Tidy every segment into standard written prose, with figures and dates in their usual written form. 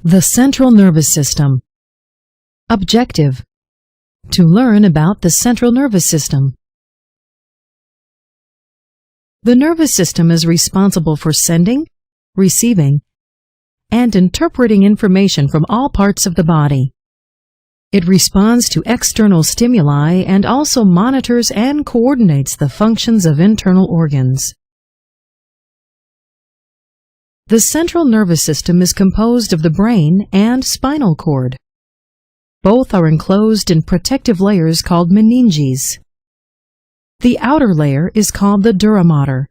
The central nervous system. Objective: to learn about the central nervous system. The nervous system is responsible for sending, receiving, and interpreting information from all parts of the body. It responds to external stimuli and also monitors and coordinates the functions of internal organs. The central nervous system is composed of the brain and spinal cord. Both are enclosed in protective layers called meninges. The outer layer is called the dura mater.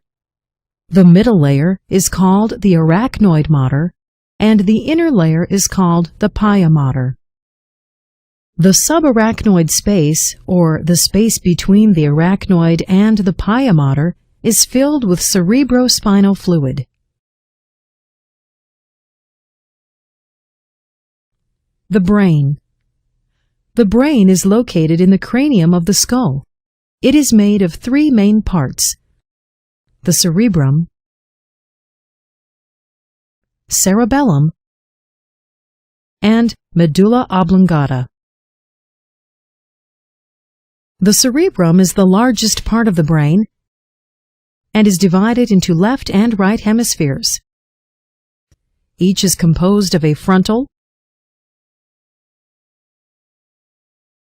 The middle layer is called the arachnoid mater, and the inner layer is called the pia mater. The subarachnoid space, or the space between the arachnoid and the pia mater, is filled with cerebrospinal fluid. The brain. The brain is located in the cranium of the skull. It is made of three main parts: the cerebrum, cerebellum, and medulla oblongata. The cerebrum is the largest part of the brain and is divided into left and right hemispheres. Each is composed of a frontal,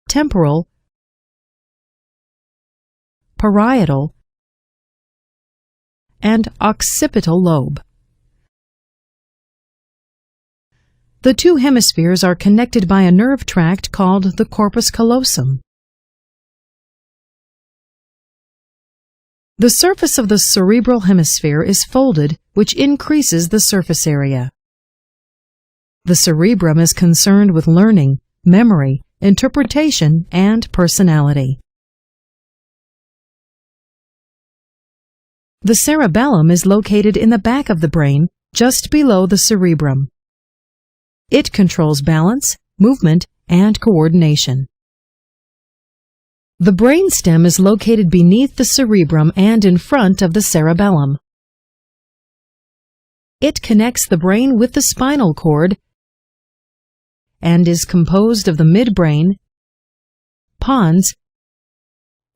temporal, parietal, and occipital lobe. The two hemispheres are connected by a nerve tract called the corpus callosum. The surface of the cerebral hemisphere is folded, which increases the surface area. The cerebrum is concerned with learning, memory, interpretation, and personality. The cerebellum is located in the back of the brain, just below the cerebrum. It controls balance, movement, and coordination. The brainstem is located beneath the cerebrum and in front of the cerebellum. It connects the brain with the spinal cord and is composed of the midbrain, pons,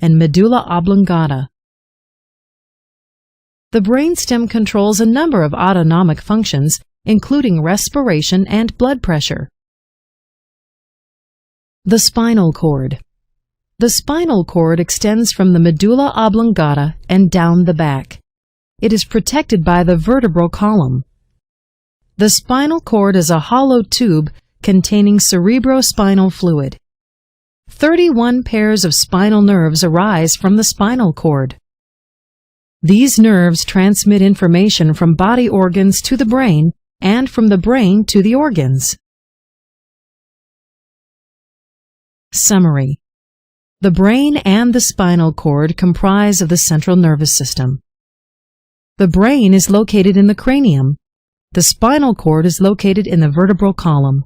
and medulla oblongata. The brainstem controls a number of autonomic functions, including respiration and blood pressure. The spinal cord. The spinal cord extends from the medulla oblongata and down the back. It is protected by the vertebral column. The spinal cord is a hollow tube containing cerebrospinal fluid. 31 pairs of spinal nerves arise from the spinal cord. These nerves transmit information from body organs to the brain and from the brain to the organs. Summary. The brain and the spinal cord comprise of the central nervous system. The brain is located in the cranium. The spinal cord is located in the vertebral column.